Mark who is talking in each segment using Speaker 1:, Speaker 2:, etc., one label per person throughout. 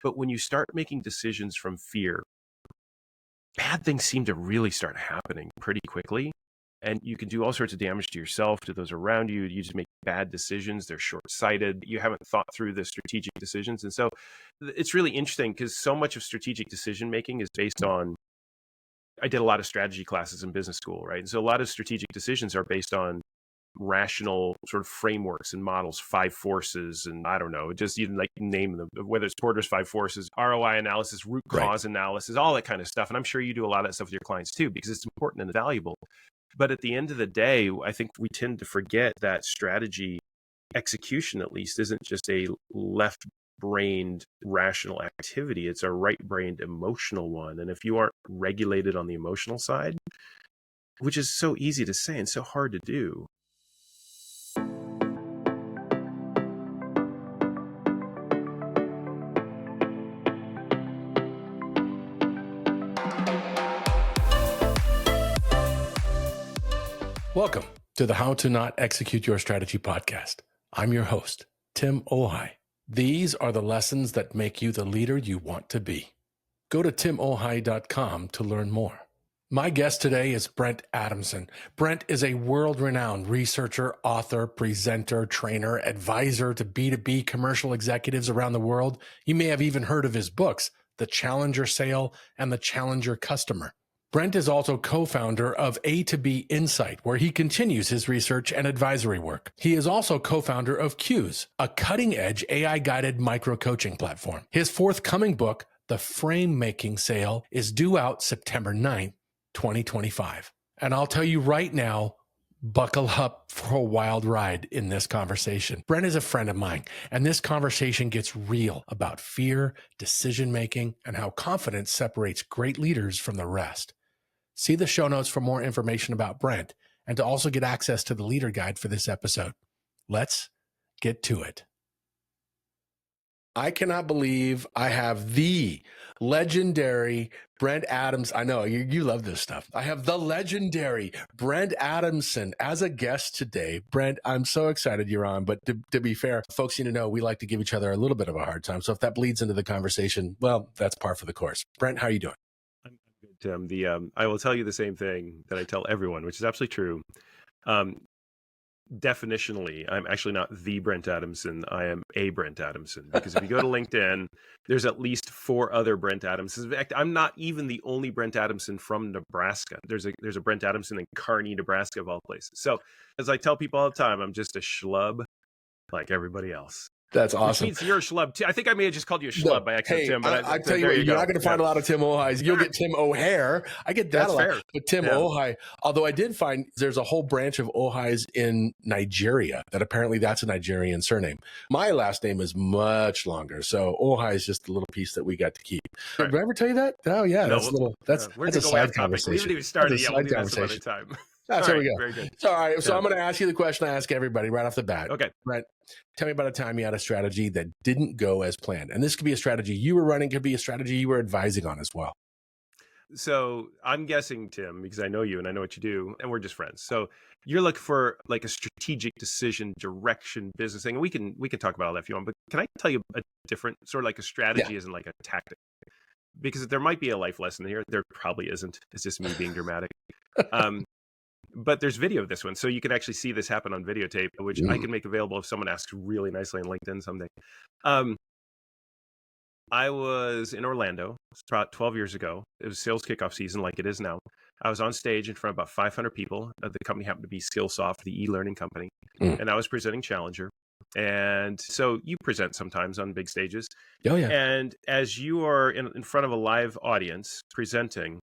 Speaker 1: But when you start making decisions from fear, bad things seem to really start happening pretty quickly. And you can do all sorts of damage to yourself, to those around you. You just make bad decisions. They're short-sighted. You haven't thought through the strategic decisions. And so it's really interesting because so much of strategic decision making is based on, I did a lot of strategy classes in business school, right? And so a lot of strategic decisions are based on rational sort of frameworks and models, 5 forces, and I don't know, just even like name them, whether it's Porter's 5 forces, ROI analysis, root cause analysis, all that kind of stuff. And I'm sure you do a lot of that stuff with your clients too, because it's important and valuable. But at the end of the day, I think we tend to forget that strategy execution, at least, isn't just a left-brained rational activity. It's a right-brained emotional one. And if you aren't regulated on the emotional side, which is so easy to say and so hard to do.
Speaker 2: Welcome to the How to Not Execute Your Strategy podcast. I'm your host, Tim Ohai. These are the lessons that make you the leader you want to be. Go to timohai.com to learn more. My guest today is Brent Adamson. Brent is a world-renowned researcher, author, presenter, trainer, advisor to B2B commercial executives around the world. You may have even heard of his books, The Challenger Sale and The Challenger Customer. Brent is also co-founder of A2B Insight, where he continues his research and advisory work. He is also co-founder of Q's, a cutting-edge AI-guided micro-coaching platform. His forthcoming book, The Frame Making Sale, is due out September 9th, 2025. And I'll tell you right now, buckle up for a wild ride in this conversation. Brent is a friend of mine, and this conversation gets real about fear, decision-making, and how confidence separates great leaders from the rest. See the show notes for more information about Brent and to also get access to the leader guide for this episode. Let's get to it. I cannot believe I have the legendary Brent Adams. I know you love this stuff. I have the legendary Brent Adamson as a guest today. Brent, I'm so excited you're on, but to be fair, folks need to know we like to give each other a little bit of a hard time. So if that bleeds into the conversation, well, that's par for the course. Brent, how are you doing?
Speaker 1: I'm good, Tim. I will tell you the same thing that I tell everyone, which is absolutely true. Definitionally, I'm actually not the Brent Adamson. I am a Brent Adamson, because if you go to LinkedIn, there's at least 4 other Brent Adamsons. In fact, I'm not even the only Brent Adamson from Nebraska. There's a Brent Adamson in Kearney, Nebraska, of all places. So as I tell people all the time, I'm just a schlub like everybody else.
Speaker 2: That's awesome.
Speaker 1: Which means you're a schlub too. I think I may have just called you a schlub by accident, Tim. But
Speaker 2: I tell you what, you're not going to find a lot of Tim Ohais. You'll get Tim O'Hare. I get that
Speaker 1: That's
Speaker 2: a lot.
Speaker 1: fair.
Speaker 2: But Tim Ohai, although I did find there's a whole branch of Ohais in Nigeria that apparently that's a Nigerian surname. My last name is much longer. So Ohai is just a little piece that we got to keep.
Speaker 1: Right.
Speaker 2: Did I ever tell you that? Oh, yeah.
Speaker 1: No,
Speaker 2: that's a side conversation.
Speaker 1: We haven't even started yet. We'll do that some other time.
Speaker 2: That's where we go.
Speaker 1: Very good.
Speaker 2: All right. So I'm going to ask you the question I ask everybody right off the bat.
Speaker 1: Okay.
Speaker 2: Brent, tell me about a time you had a strategy that didn't go as planned. And this could be a strategy you were running, could be a strategy you were advising on as well.
Speaker 1: So I'm guessing, Tim, because I know you and I know what you do, and we're just friends. So you're looking for like a strategic decision, direction, business thing. And we can talk about all that if you want. But can I tell you a different sort of like a strategy isn't like a tactic? Because there might be a life lesson here. There probably isn't. It's just me being dramatic. But there's video of this one, so you can actually see this happen on videotape, which I can make available if someone asks really nicely on LinkedIn someday. I was in Orlando about 12 years ago. It was sales kickoff season like it is now. I was on stage in front of about 500 people. The company happened to be Skillsoft, the e-learning company, and I was presenting Challenger. And so you present sometimes on big stages.
Speaker 2: Oh, yeah.
Speaker 1: And as you are in front of a live audience presenting,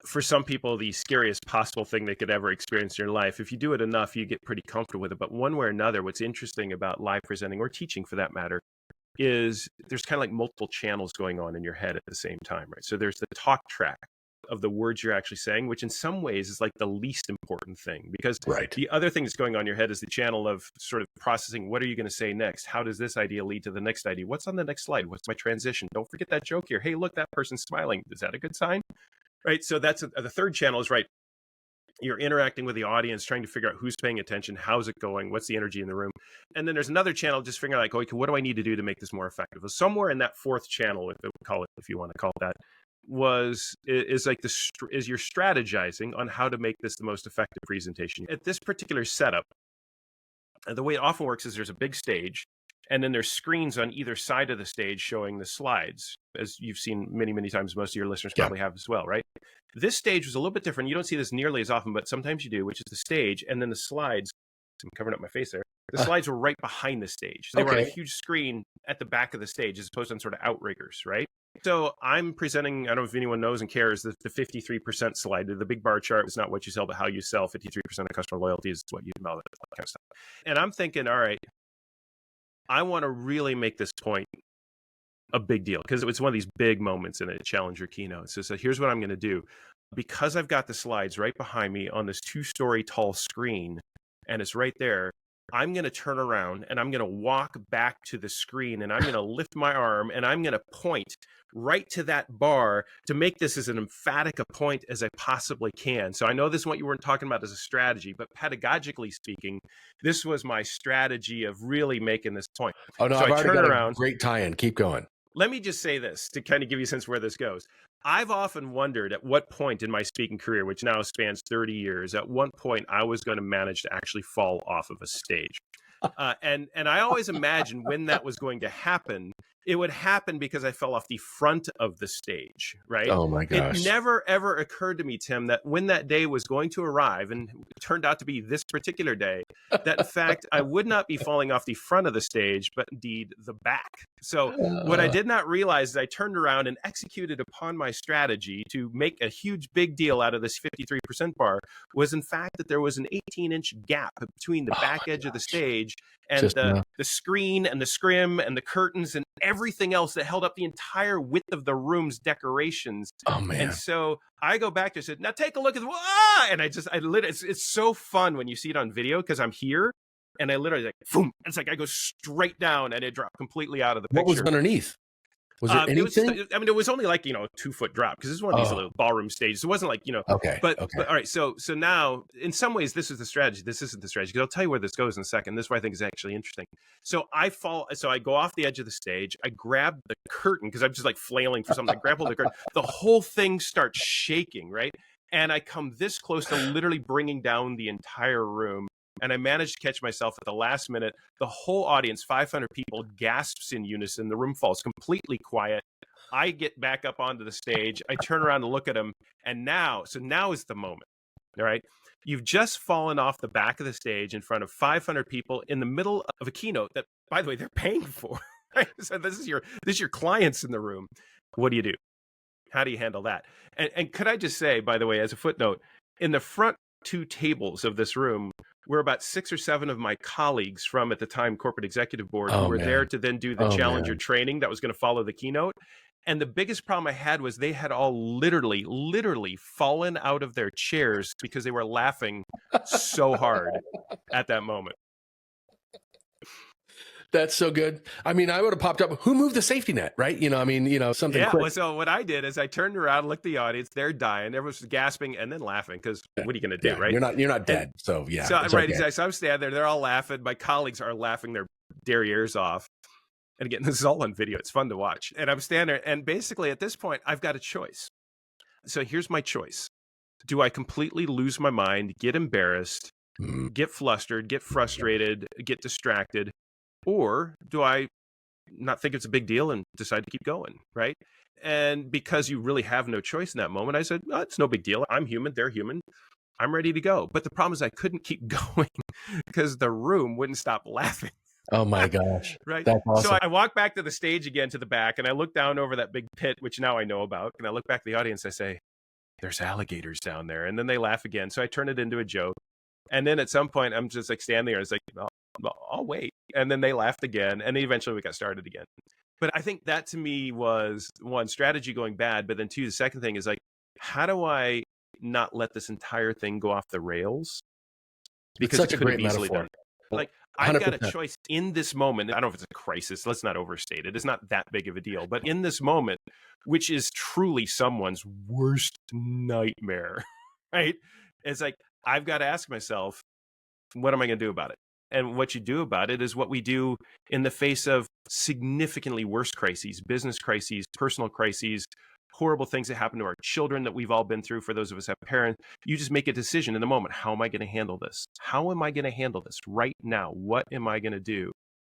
Speaker 1: for some people, the scariest possible thing they could ever experience in your life. If you do it enough, you get pretty comfortable with it. But one way or another, what's interesting about live presenting or teaching for that matter is there's kind of like multiple channels going on in your head at the same time, right? So there's the talk track of the words you're actually saying, which in some ways is like the least important thing, because the other thing that's going on in your head is the channel of sort of processing. What are you going to say next? How does this idea lead to the next idea? What's on the next slide? What's my transition? Don't forget that joke here. Hey, look, that person's smiling. Is that a good sign? Right. So that's the third channel is right. You're interacting with the audience, trying to figure out who's paying attention, how's it going, what's the energy in the room. And then there's another channel, just figuring out like, okay, what do I need to do to make this more effective? Well, somewhere in that fourth channel, if you want to call it that, is you're strategizing on how to make this the most effective presentation. At this particular setup, the way it often works is there's a big stage, and then there's screens on either side of the stage showing the slides, as you've seen many, many times. Most of your listeners probably have as well, right? This stage was a little bit different. You don't see this nearly as often, but sometimes you do, which is the stage, and then the slides. I'm covering up my face there. The slides were right behind the stage. They were on a huge screen at the back of the stage, as opposed to on sort of outriggers, right? So I'm presenting, I don't know if anyone knows and cares, the 53% slide. The big bar chart is not what you sell, but how you sell. 53% of customer loyalty is what you develop, that kind of stuff. And I'm thinking, all right, I want to really make this point a big deal, because it's one of these big moments in a Challenger keynote. So here's what I'm going to do. Because I've got the slides right behind me on this 2-story tall screen, and it's right there, I'm going to turn around and I'm going to walk back to the screen, and I'm going to lift my arm and I'm going to point right to that bar to make this as an emphatic a point as I possibly can. So I know this is what you weren't talking about as a strategy, but pedagogically speaking, this was my strategy of really making this point.
Speaker 2: Oh no,
Speaker 1: so
Speaker 2: I've
Speaker 1: I
Speaker 2: already
Speaker 1: turn
Speaker 2: got
Speaker 1: around.
Speaker 2: A great tie-in. Keep going.
Speaker 1: Let me just say this to kind of give you a sense where this goes. I've often wondered at what point in my speaking career, which now spans 30 years, at what point I was going to manage to actually fall off of a stage. And I always imagined when that was going to happen, it would happen because I fell off the front of the stage, right?
Speaker 2: Oh my gosh.
Speaker 1: It never, ever occurred to me, Tim, that when that day was going to arrive, and it turned out to be this particular day, that in fact, I would not be falling off the front of the stage, but indeed the back. So what I did not realize is I turned around and executed upon my strategy to make a huge big deal out of this 53% bar was in fact that there was an 18-inch gap between the back edge of the stage and the screen and the scrim and the curtains and everything else that held up the entire width of the room's decorations.
Speaker 2: Oh man.
Speaker 1: And so I go back to it, said, now take a look at and it's so fun when you see it on video, because I'm here and I literally like, boom, it's like I go straight down and it dropped completely out of the picture.
Speaker 2: What was underneath? Was there anything?
Speaker 1: It was only like, 2-foot drop, because this is one of these little ballroom stages. It wasn't like, but all right. So now in some ways, this is the strategy. This isn't the strategy, because I'll tell you where this goes in a second. This is what I think is actually interesting. So I go off the edge of the stage. I grab the curtain, because I'm just like flailing for something. I grab hold of the curtain. The whole thing starts shaking, right? And I come this close to literally bringing down the entire room. And I managed to catch myself at the last minute. The whole audience, 500 people, gasps in unison. The room falls completely quiet. I get back up onto the stage. I turn around to look at them. And now is the moment. All right. You've just fallen off the back of the stage in front of 500 people in the middle of a keynote that, by the way, they're paying for. Right? So this is your clients in the room. What do you do? How do you handle that? And could I just say, by the way, as a footnote, in the front 2 tables of this room were about 6 or 7 of my colleagues from, at the time, corporate executive board, who were there to then do the Challenger training that was going to follow the keynote. And the biggest problem I had was they had all literally fallen out of their chairs because they were laughing so hard at that moment.
Speaker 2: That's so good. I mean, I would have popped up. Who moved the safety net, right? Something.
Speaker 1: Yeah.
Speaker 2: Quick.
Speaker 1: Well, so what I did is I turned around, looked at the audience. They're dying. Everyone's gasping and then laughing, because what are you going to do, right?
Speaker 2: You're not dead. So yeah.
Speaker 1: So right, exactly. So I'm standing there. They're all laughing. My colleagues are laughing their derrieres off. And again, this is all on video. It's fun to watch. And I'm standing there, and basically at this point, I've got a choice. So here's my choice. Do I completely lose my mind, get embarrassed, get flustered, get frustrated, get distracted? Or do I not think it's a big deal and decide to keep going, right? And because you really have no choice in that moment, I said, it's no big deal. I'm human. They're human. I'm ready to go. But the problem is I couldn't keep going because the room wouldn't stop laughing.
Speaker 2: Oh my gosh.
Speaker 1: Right.
Speaker 2: That's awesome.
Speaker 1: So I walk back to the stage again, to the back, and I look down over that big pit, which now I know about. And I look back at the audience. I say, there's alligators down there. And then they laugh again. So I turn it into a joke. And then at some point, I'm just like standing there. It's like, I'll wait. And then they laughed again. And eventually we got started again. But I think that to me was, one, strategy going bad. But then 2, the second thing is like, how do I not let this entire thing go off the rails? Because
Speaker 2: it's such a great metaphor.
Speaker 1: Like, I've got a choice in this moment. I don't know if it's a crisis. Let's not overstate it. It's not that big of a deal. But in this moment, which is truly someone's worst nightmare, right? It's like, I've got to ask myself, what am I going to do about it? And what you do about it is what we do in the face of significantly worse crises, business crises, personal crises, horrible things that happen to our children that we've all been through. For those of us who have parents, you just make a decision in the moment. How am I going to handle this? How am I going to handle this right now? What am I going to do?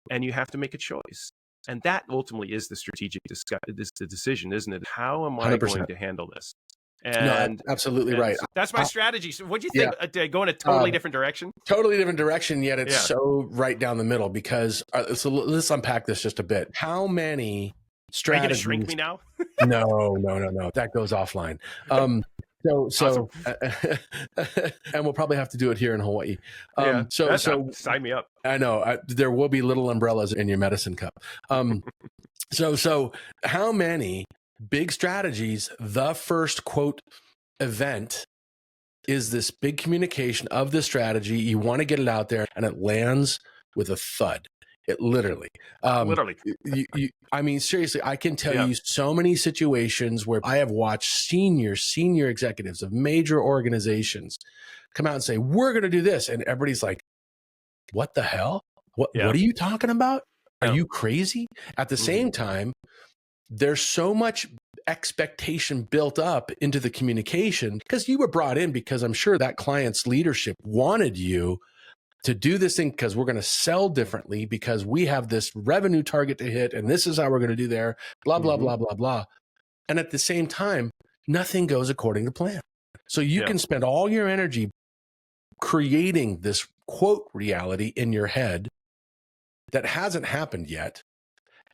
Speaker 1: And you have to make a choice. And that ultimately is the strategic the decision, isn't it? How am I
Speaker 2: 100%.
Speaker 1: going to handle this?
Speaker 2: No, absolutely right.
Speaker 1: So that's my strategy. So what do you think?
Speaker 2: Yeah.
Speaker 1: Did I go in a totally different direction?
Speaker 2: Totally different direction, yet it's so right down the middle because, so let's unpack this just a bit. How many strategies?
Speaker 1: Are you going to shrink me now?
Speaker 2: No. That goes offline. So, and we'll probably have to do it here in Hawaii. So
Speaker 1: sign me up.
Speaker 2: I know there will be little umbrellas in your medicine cup. So how many big strategies, the first quote event is this big communication of the strategy. You want to get it out there and it lands with a thud. It literally, I mean, seriously, I can tell you so many situations where I have watched senior executives of major organizations come out and say, we're going to do this. And everybody's like, what the hell? What are you talking about? Are you crazy? At the same time, there's so much expectation built up into the communication because you were brought in because I'm sure that client's leadership wanted you to do this thing because we're going to sell differently because we have this revenue target to hit and this is how we're going to do there, blah, blah, blah, blah, blah. And at the same time, nothing goes according to plan. So you can spend all your energy creating this quote reality in your head that hasn't happened yet.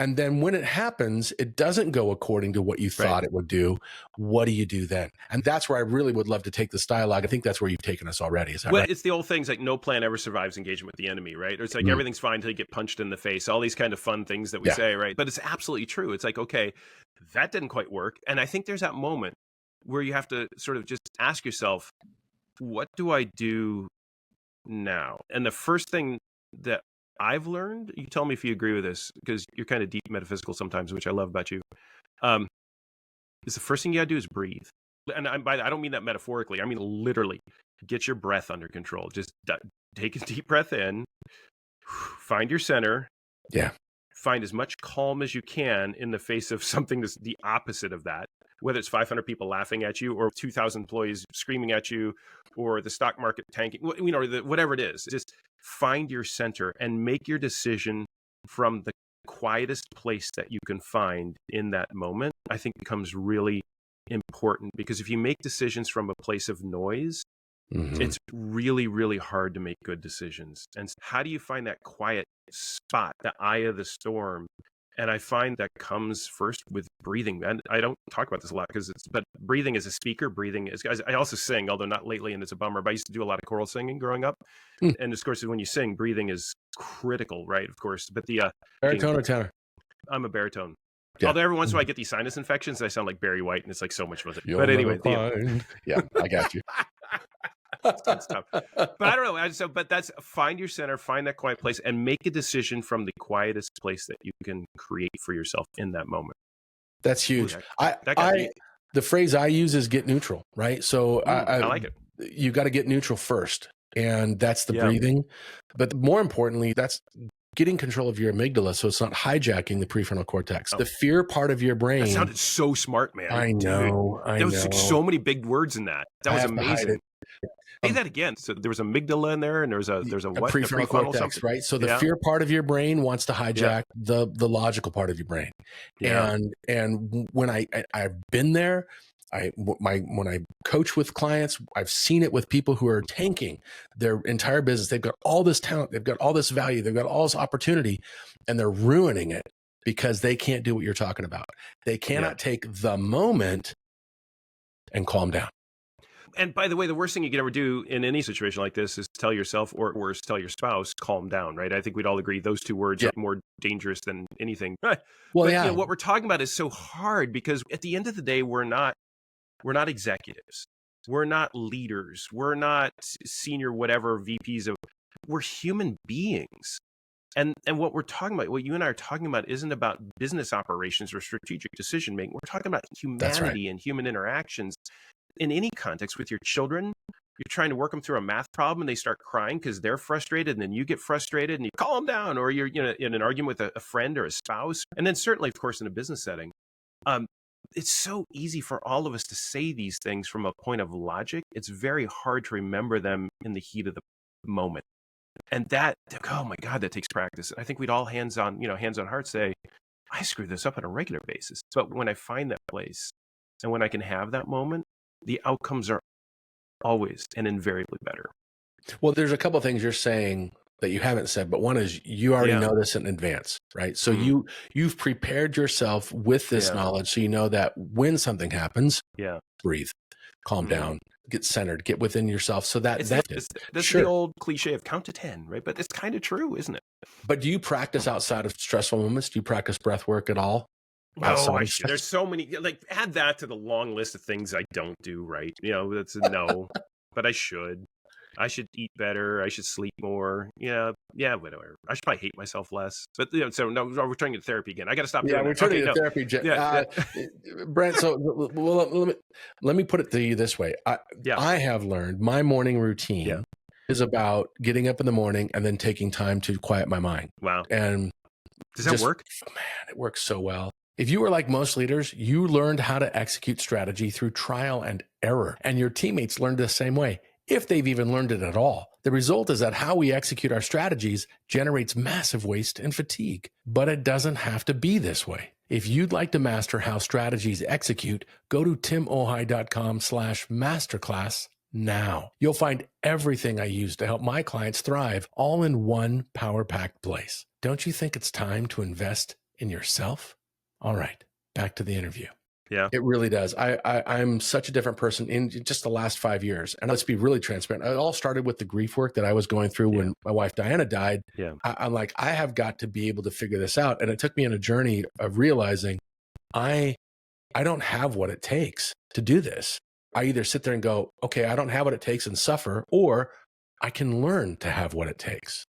Speaker 2: And then when it happens, it doesn't go according to what you thought it would do. What do you do then? And that's where I really would love to take this dialogue. I think that's where you've taken us already. Is that right?
Speaker 1: It's the old things like no plan ever survives engagement with the enemy, right? Or it's like everything's fine until you get punched in the face. All these kind of fun things that we say, right? But it's absolutely true. It's like, okay, that didn't quite work. And I think there's that moment where you have to sort of just ask yourself, what do I do now? And the first thing that I've learned, you tell me if you agree with this, because you're kind of deep metaphysical sometimes, which I love about you, is the first thing you gotta do is breathe. And I don't mean that metaphorically. I mean literally, get your breath under control. Just take a deep breath in, find your center, find as much calm as you can in the face of something that's the opposite of that, whether it's 500 people laughing at you or 2,000 employees screaming at you or the stock market tanking, whatever it is. Just find your center and make your decision from the quietest place that you can find in that moment. I think becomes really important because if you make decisions from a place of noise, it's really, really hard to make good decisions. And how do you find that quiet spot, the eye of the storm? And I find that comes first with breathing. And I don't talk about this a lot but breathing as a speaker, I also sing, although not lately, and it's a bummer, but I used to do a lot of choral singing growing up. And of course, when you sing, breathing is critical, right? Of course. But the
Speaker 2: baritone or tenor?
Speaker 1: I'm a baritone. Although every once in a while I get these sinus infections, I sound like Barry White, and it's like so much fun. But anyway,
Speaker 2: I got you.
Speaker 1: That's good stuff. But I don't know. But that's find your center, find that quiet place, and make a decision from the quietest place that you can create for yourself in that moment.
Speaker 2: That's huge. The phrase I use is get neutral, right? So
Speaker 1: I like it.
Speaker 2: You got to get neutral first, and that's the breathing. But more importantly, that's getting control of your amygdala so it's not hijacking the prefrontal cortex. The fear part of your brain.
Speaker 1: That sounded so smart, man.
Speaker 2: I know.
Speaker 1: There was so many big words in that. That was amazing. Say that again. So there was amygdala in there, and there's a what?
Speaker 2: Prefrontal cortex, right? So the fear part of your brain wants to hijack the logical part of your brain. And when I've been there, when I coach with clients, I've seen it with people who are tanking their entire business. They've got all this talent, they've got all this value, they've got all this opportunity, and they're ruining it because they can't do what you're talking about. They cannot take the moment and calm down.
Speaker 1: And by the way, the worst thing you can ever do in any situation like this is tell yourself, or worse, tell your spouse, calm down, right? I think we'd all agree those two words are more dangerous than anything. Well, but, what we're talking about is so hard because at the end of the day, we're not executives. We're not leaders. We're not senior whatever VPs we're human beings. And what we're talking about, what you and I are talking about isn't about business operations or strategic decision making. We're talking about humanity and human interactions in any context with your children, you're trying to work them through a math problem and they start crying because they're frustrated, and then you get frustrated and you calm down, or you're in an argument with a friend or a spouse. And then certainly, of course, in a business setting, um, it's so easy for all of us to say these things from a point of logic. It's very hard to remember them in the heat of the moment. And that, oh my God, that takes practice. I think we'd all hands on heart say, I screw this up on a regular basis. But when I find that place and when I can have that moment, the outcomes are always and invariably better.
Speaker 2: Well, there's a couple of things you're saying that you haven't said, but one is you already know this in advance, right? So you've prepared yourself with this knowledge, so you know that when something happens, breathe, calm down, get centered, get within yourself. So that's
Speaker 1: the old cliche of count to 10, right? But it's kind of true, isn't it?
Speaker 2: But do you practice outside of stressful moments? Do you practice breath work at all?
Speaker 1: Oh, there's so many. Like, add that to the long list of things I don't do. Right? That's a no. But I should. I should eat better. I should sleep more. Yeah, whatever. I should probably hate myself less. But so no, we're turning to therapy again. I got to stop.
Speaker 2: Yeah, we're turning to therapy. Brent, so let me put it to you this way. I have learned my morning routine is about getting up in the morning and then taking time to quiet my mind.
Speaker 1: Wow.
Speaker 2: And
Speaker 1: does that work?
Speaker 2: Man, it works so well. If you were like most leaders, you learned how to execute strategy through trial and error, and your teammates learned the same way, if they've even learned it at all. The result is that how we execute our strategies generates massive waste and fatigue, but it doesn't have to be this way. If you'd like to master how strategies execute, go to timohai.com/masterclass now. You'll find everything I use to help my clients thrive all in one power-packed place. Don't you think it's time to invest in yourself? All right, back to the interview.
Speaker 1: Yeah,
Speaker 2: it really does. I'm such a different person in just the last 5 years. And let's be really transparent. It all started with the grief work that I was going through when my wife, Diana, died.
Speaker 1: Yeah.
Speaker 2: I'm like, I have got to be able to figure this out. And it took me on a journey of realizing I don't have what it takes to do this. I either sit there and go, okay, I don't have what it takes and suffer, or I can learn to have what it takes.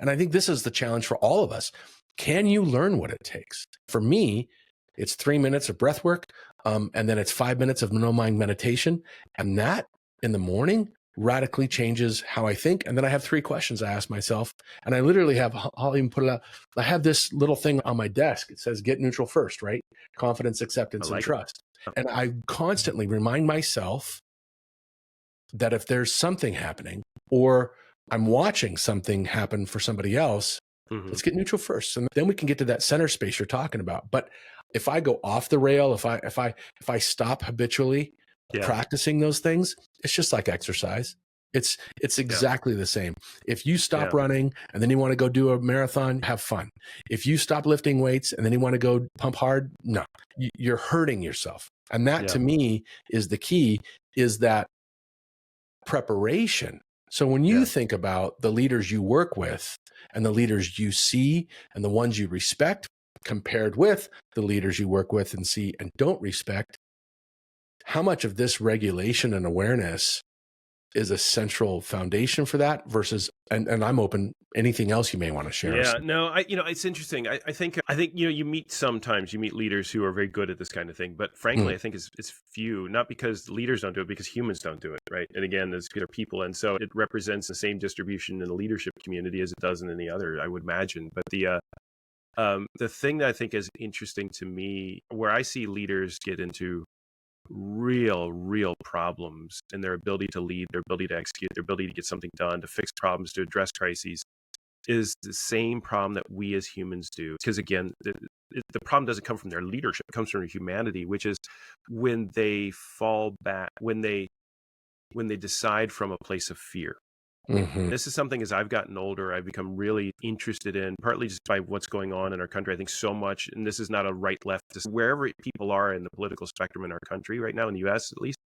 Speaker 2: And I think this is the challenge for all of us. Can you learn what it takes? For me, it's 3 minutes of breath work, and then it's 5 minutes of no mind meditation. And that in the morning radically changes how I think. And then I have 3 questions I ask myself. And I literally I'll even put it out. I have this little thing on my desk. It says, get neutral first, right? Confidence, acceptance, and trust. And I constantly remind myself that if there's something happening or I'm watching something happen for somebody else, let's get neutral first. And then we can get to that center space you're talking about. But if I go off the rail, if I stop habitually practicing those things, it's just like exercise. It's exactly the same. If you stop running and then you want to go do a marathon, have fun. If you stop lifting weights and then you want to go pump hard, no, you're hurting yourself. And that to me is the key, is that preparation. So when you think about the leaders you work with and the leaders you see and the ones you respect compared with the leaders you work with and see and don't respect, how much of this regulation and awareness is a central foundation for that versus, and I'm open, anything else you may want to share.
Speaker 1: Yeah, no, it's interesting. I think, you meet leaders who are very good at this kind of thing, but frankly, I think it's few, not because leaders don't do it, because humans don't do it. Right. And again, they're people. And so it represents the same distribution in the leadership community as it does in any other, I would imagine. But the thing that I think is interesting to me, where I see leaders get into real problems in their ability to lead, their ability to execute, their ability to get something done, to fix problems, to address crises, is the same problem that we as humans do. Because again, the problem doesn't come from their leadership, it comes from their humanity, which is when they fall back, when they decide from a place of fear. This is something, as I've gotten older, I've become really interested in, partly just by what's going on in our country. I think so much, and this is not a right left, wherever people are in the political spectrum in our country right now, in the US at least,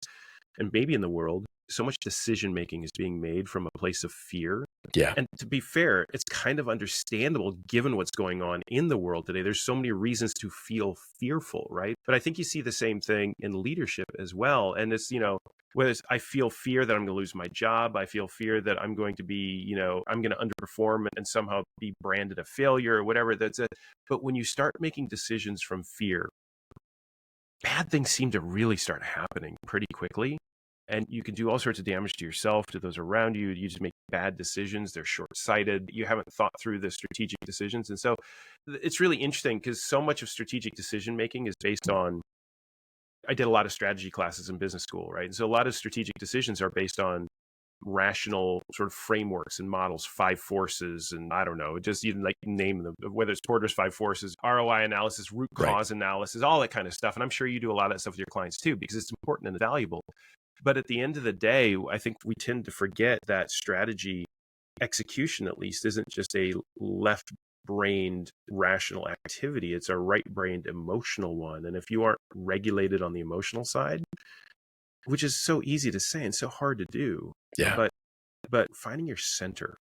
Speaker 1: and maybe in the world, so much decision making is being made from a place of fear.
Speaker 2: Yeah.
Speaker 1: And to be fair, it's kind of understandable given what's going on in the world today. There's so many reasons to feel fearful, right? But I think you see the same thing in leadership as well. And it's, whether it's, I feel fear that I'm going to lose my job, I feel fear that I'm going to be, I'm going to underperform and somehow be branded a failure or whatever that's it. But when you start making decisions from fear, bad things seem to really start happening pretty quickly. And you can do all sorts of damage to yourself, to those around you. You just make bad decisions. They're short-sighted. You haven't thought through the strategic decisions. And so it's really interesting because so much of strategic decision making is based on, I did a lot of strategy classes in business school, right? And so a lot of strategic decisions are based on rational sort of frameworks and models, 5 forces, and I don't know, just even like name them, whether it's Porter's 5 forces, ROI analysis, root cause analysis, all that kind of stuff. And I'm sure you do a lot of that stuff with your clients too, because it's important and valuable. But at the end of the day, I think we tend to forget that strategy execution, at least, isn't just a left-brained rational activity. It's a right-brained emotional one. And if you aren't regulated on the emotional side, which is so easy to say and so hard to do, but finding your center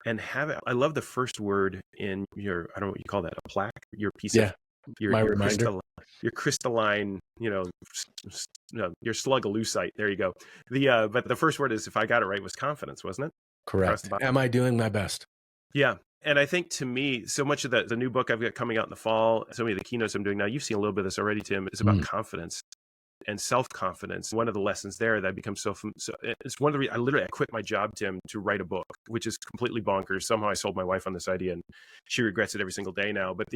Speaker 1: and have it. I love the first word in your, I don't know what you call that, a plaque, your piece of your reminder, your crystalline, your slug of lucite. There you go. But the first word is, if I got it right, was confidence, wasn't it?
Speaker 2: Correct. Am I doing my best?
Speaker 1: Yeah. And I think, to me, so much of the new book I've got coming out in the fall, so many of the keynotes I'm doing now, you've seen a little bit of this already, Tim, is about confidence and self-confidence. One of the lessons there that I become so it's one of the reasons I quit my job, Tim, to write a book, which is completely bonkers. Somehow I sold my wife on this idea and she regrets it every single day now. But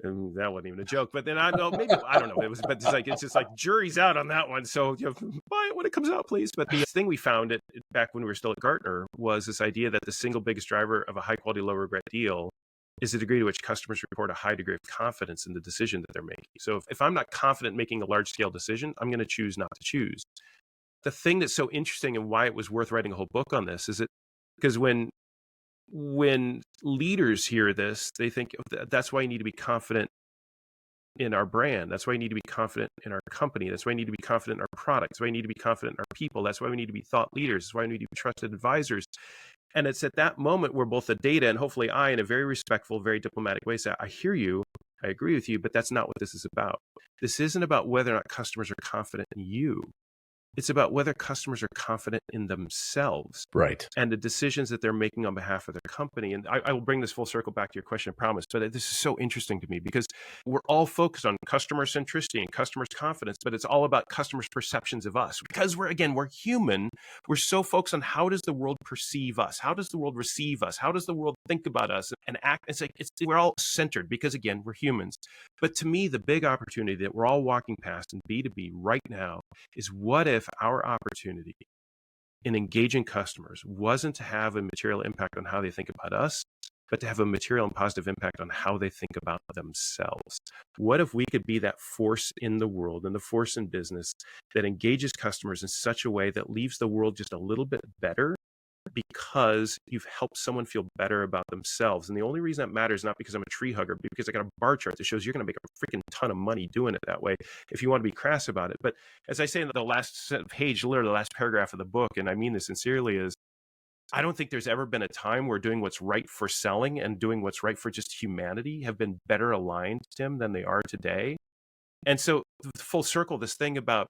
Speaker 1: and that wasn't even a joke. But then I don't know. It's just like jury's out on that one. So buy it when it comes out, please. But the thing we found back when we were still at Gartner was this idea that the single biggest driver of a high quality, low regret deal is the degree to which customers report a high degree of confidence in the decision that they're making. So if I'm not confident making a large scale decision, I'm going to choose not to choose. The thing that's so interesting and why it was worth writing a whole book on this is because when leaders hear this, they think that's why you need to be confident in our brand. That's why you need to be confident in our company. That's why you need to be confident in our products. That's why you need to be confident in our people. That's why we need to be thought leaders. That's why we need to be trusted advisors. And it's at that moment where both the data and hopefully I, in a very respectful, very diplomatic way, say, I hear you, I agree with you, but that's not what this is about. This isn't about whether or not customers are confident in you. It's about whether customers are confident in themselves,
Speaker 2: right,
Speaker 1: and the decisions that they're making on behalf of their company. And I will bring this full circle back to your question, I promise. But this is so interesting to me because we're all focused on customer centricity and customers' confidence, but it's all about customers' perceptions of us. Because we're human. We're so focused on how does the world perceive us? How does the world receive us? How does the world think about us and act? We're all centered because, again, we're humans. But to me, the big opportunity that we're all walking past in B2B right now is, what if our opportunity in engaging customers wasn't to have a material impact on how they think about us, but to have a material and positive impact on how they think about themselves? What if we could be that force in the world and the force in business that engages customers in such a way that leaves the world just a little bit better because you've helped someone feel better about themselves? And the only reason that matters is not because I'm a tree hugger, but because I got a bar chart that shows you're going to make a freaking ton of money doing it that way if you want to be crass about it. But as I say in the last page, literally the last paragraph of the book, and I mean this sincerely, is I don't think there's ever been a time where doing what's right for selling and doing what's right for just humanity have been better aligned, Tim, than they are today. And so full circle, this thing about,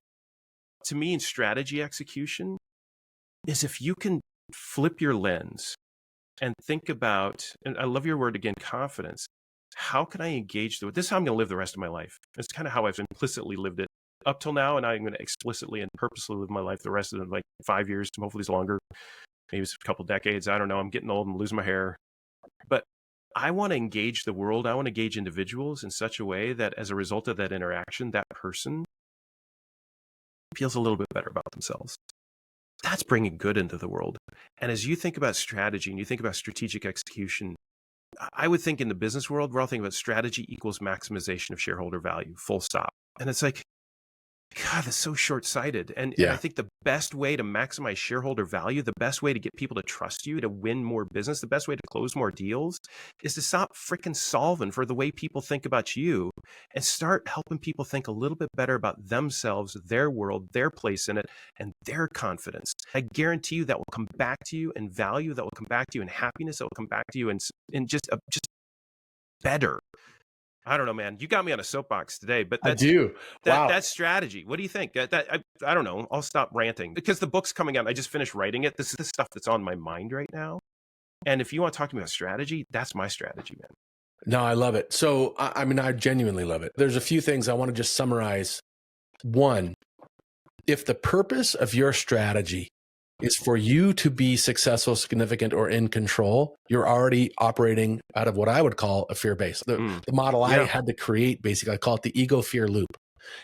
Speaker 1: to me, in strategy execution is if you can flip your lens and think about, and I love your word again, confidence. How can I engage this is how I'm going to live the rest of my life. It's kind of how I've implicitly lived it up till now, and I'm going to explicitly and purposely live my life the rest of the 5 years, hopefully it's longer, maybe it's a couple decades. I don't know. I'm getting old and losing my hair. But I want to engage the world. I want to engage individuals in such a way that as a result of that interaction, that person feels a little bit better about themselves. That's bringing good into the world. And as you think about strategy and you think about strategic execution, I would think in the business world, we're all thinking about strategy equals maximization of shareholder value, full stop. And it's like, God, that's so short-sighted. And I think the best way to maximize shareholder value, the best way to get people to trust you, to win more business, the best way to close more deals is to stop freaking solving for the way people think about you and start helping people think a little bit better about themselves, their world, their place in it, and their confidence. I guarantee you that will come back to you in value, that will come back to you in happiness, that will come back to you in just better. I don't know, man. You got me on a soapbox today, but
Speaker 2: I do. Wow.
Speaker 1: That's strategy. What do you think? I don't know. I'll stop ranting because the book's coming out. I just finished writing it. This is the stuff that's on my mind right now. And if you want to talk to me about strategy, that's my strategy, man.
Speaker 2: No, I love it. So, I mean, I genuinely love it. There's a few things I want to just summarize. One, If the purpose of your strategy is for you to be successful, significant, or in control, you're already operating out of what I would call a fear base. The model I had to create, basically, I call it the ego fear loop.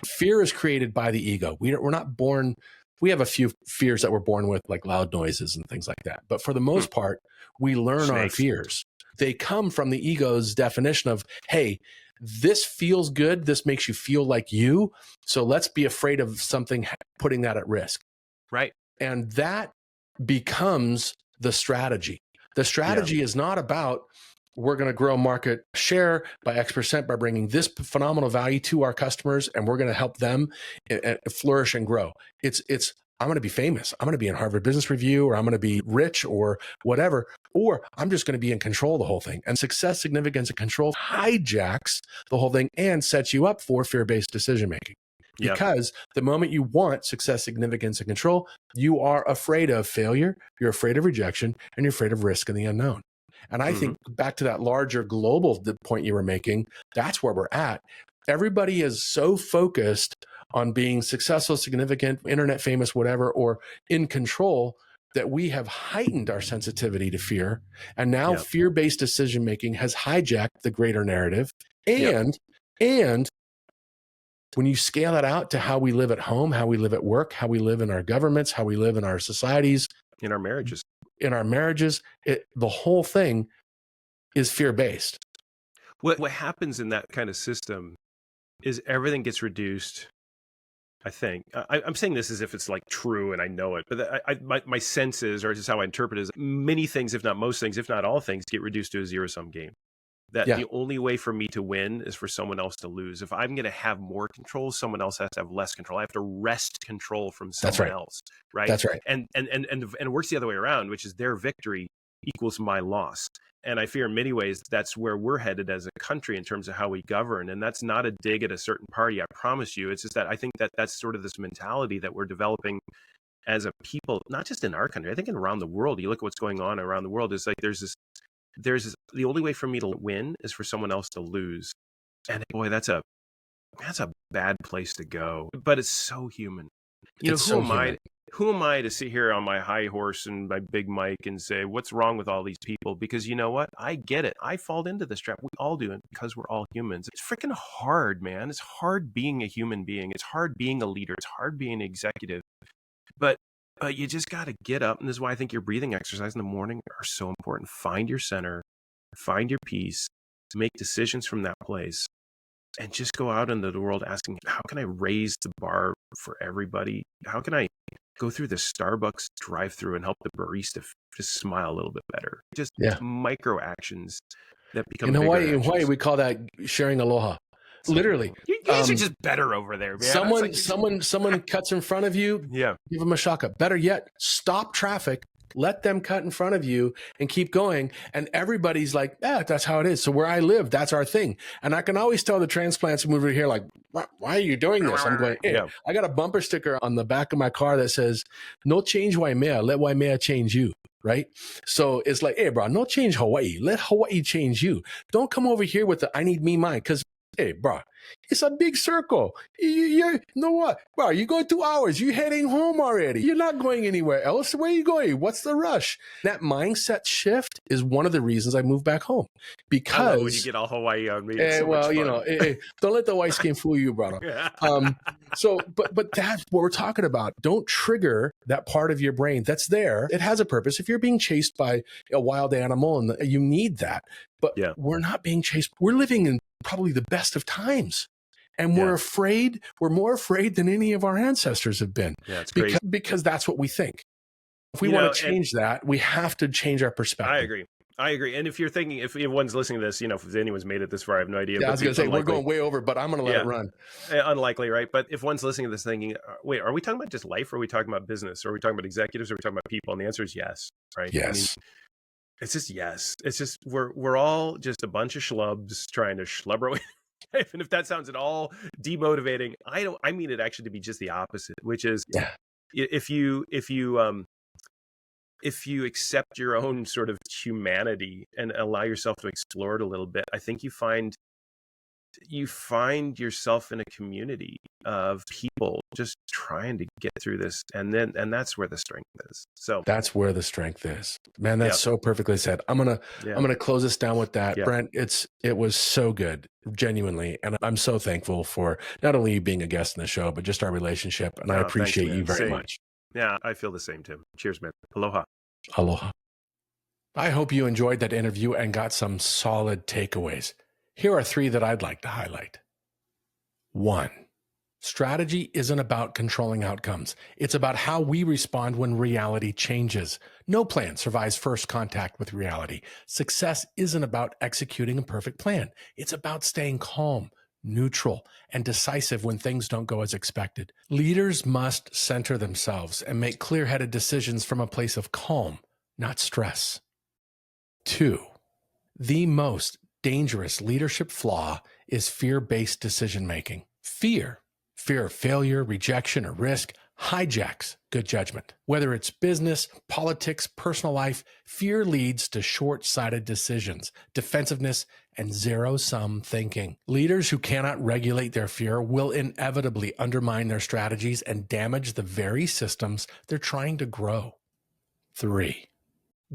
Speaker 2: Fear is created by the ego. We're not born, we have a few fears that we're born with, like loud noises and things like that. But for the most part, we learn our fears. They come from the ego's definition of, hey, this feels good. This makes you feel like you. So let's be afraid of something, putting that at risk.
Speaker 1: Right.
Speaker 2: And that becomes the strategy. The strategy is not about, we're going to grow market share by X% by bringing this phenomenal value to our customers, and we're going to help them flourish and grow. It's I'm going to be famous. I'm going to be in Harvard Business Review, or I'm going to be rich, or whatever, or I'm just going to be in control of the whole thing. And success, significance, and control hijacks the whole thing and sets you up for fear-based decision-making. Because the moment you want success, significance, and control, you are afraid of failure, you're afraid of rejection, and you're afraid of risk and the unknown. And I think back to that larger global point you were making, that's where we're at. Everybody is so focused on being successful, significant, internet famous, whatever, or in control, that we have heightened our sensitivity to fear. And now fear-based decision-making has hijacked the greater narrative. And when you scale it out to how we live at home, how we live at work, how we live in our governments, how we live in our societies,
Speaker 1: in our marriages,
Speaker 2: the whole thing is fear-based.
Speaker 1: What happens in that kind of system is everything gets reduced. I think I'm saying this as if it's like true and I know it, but my senses, or just how I interpret it, is many things, if not most things, if not all things, get reduced to a zero-sum game. That the only way for me to win is for someone else to lose. If I'm going to have more control, someone else has to have less control. I have to wrest control from someone else, right?
Speaker 2: That's right.
Speaker 1: And it works the other way around, which is their victory equals my loss. And I fear in many ways that's where we're headed as a country in terms of how we govern. And that's not a dig at a certain party, I promise you. It's just that I think that that's sort of this mentality that we're developing as a people, not just in our country, I think around the world. You look at what's going on around the world, it's like there's this, the only way for me to win is for someone else to lose. And boy, that's a bad place to go, but it's so human. You know, who am I to sit here on my high horse and my big mic and say, what's wrong with all these people? Because you know what? I get it. I fall into this trap. We all do it because we're all humans. It's freaking hard, man. It's hard being a human being. It's hard being a leader. It's hard being an executive. But you just got to get up. And this is why I think your breathing exercise in the morning are so important. Find your center, find your peace, make decisions from that place, and just go out into the world asking, how can I raise the bar for everybody? How can I go through the Starbucks drive-through and help the barista just smile a little bit better? Just micro actions that become
Speaker 2: in Hawaii, we call that sharing aloha. Literally,
Speaker 1: you guys are just better over there, man.
Speaker 2: Someone cuts in front of you. Give them a shaka. Better yet, stop traffic. Let them cut in front of you and keep going. And everybody's like, yeah, that's how it is. So where I live, that's our thing. And I can always tell the transplants who move over here, like, why are you doing this? I'm going, hey, I got a bumper sticker on the back of my car that says, no change Waimea, let Waimea change you. Right. So it's like, hey, bro, no change Hawaii. Let Hawaii change you. Don't come over here with the I need me mine. Because hey, bro, it's a big circle. You know what? Bro, you go 2 hours. You're heading home already. You're not going anywhere else. Where are you going? What's the rush? That mindset shift is one of the reasons I moved back home. Because
Speaker 1: I love when you get all Hawaii on me. It's so
Speaker 2: well, you know, don't let the white skin fool you, brother. So, but that's what we're talking about. Don't trigger that part of your brain that's there. It has a purpose. If you're being chased by a wild animal, and you need that, but we're not being chased. We're living in probably the best of times. And we're afraid. We're more afraid than any of our ancestors have been.
Speaker 1: Yeah, it's crazy.
Speaker 2: Because that's what we think. If we want to change that, we have to change our perspective.
Speaker 1: I agree. And if you're thinking, if anyone's listening to this, you know, if anyone's made it this far, I have no idea.
Speaker 2: Yeah, I was going to say, we're going way over, but I'm going to let it run.
Speaker 1: Unlikely, right? But if one's listening to this thinking, wait, are we talking about just life? Or are we talking about business? Or are we talking about executives? Or are we talking about people? And the answer is yes, right?
Speaker 2: Yes.
Speaker 1: I mean, it's just yes. It's just, we're all just a bunch of schlubs trying to schlub our way. And if that sounds at all demotivating, I mean it actually to be just the opposite, which is if you accept your own sort of humanity and allow yourself to explore it a little bit, I think you find you find yourself in a community of people just trying to get through this, and that's where the strength is. So
Speaker 2: that's where the strength is, man. That's so perfectly said. I'm gonna close this down with that. Brent, it was so good, genuinely, and I'm so thankful for not only you being a guest in the show, but just our relationship, and I appreciate you very much.
Speaker 1: Yeah, I feel the same, Tim. Cheers, man. Aloha.
Speaker 2: Aloha. I hope you enjoyed that interview and got some solid takeaways. Here are 3 that I'd like to highlight. 1, strategy isn't about controlling outcomes. It's about how we respond when reality changes. No plan survives first contact with reality. Success isn't about executing a perfect plan. It's about staying calm, neutral, and decisive when things don't go as expected. Leaders must center themselves and make clear-headed decisions from a place of calm, not stress. 2, the most dangerous leadership flaw is fear-based decision-making. Fear of failure, rejection, or risk hijacks good judgment. Whether it's business, politics, personal life, fear leads to short-sighted decisions, defensiveness, and zero-sum thinking. Leaders who cannot regulate their fear will inevitably undermine their strategies and damage the very systems they're trying to grow. 3,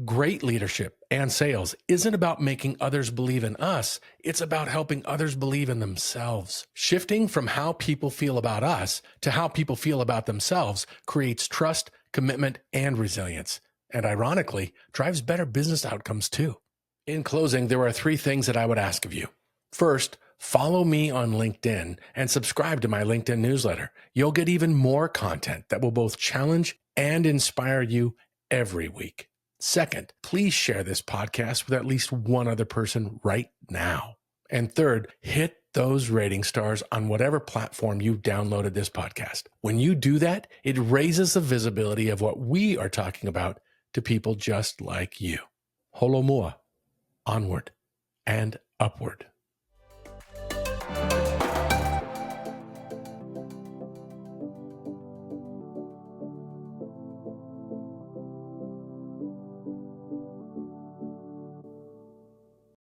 Speaker 2: great leadership and sales isn't about making others believe in us. It's about helping others believe in themselves. Shifting from how people feel about us to how people feel about themselves creates trust, commitment, and resilience. And ironically, drives better business outcomes too. In closing, there are 3 things that I would ask of you. First, follow me on LinkedIn and subscribe to my LinkedIn newsletter. You'll get even more content that will both challenge and inspire you every week. Second, please share this podcast with at least one other person right now. And third, hit those rating stars on whatever platform you downloaded this podcast. When you do that, it raises the visibility of what we are talking about to people just like you. Holomua, onward and upward.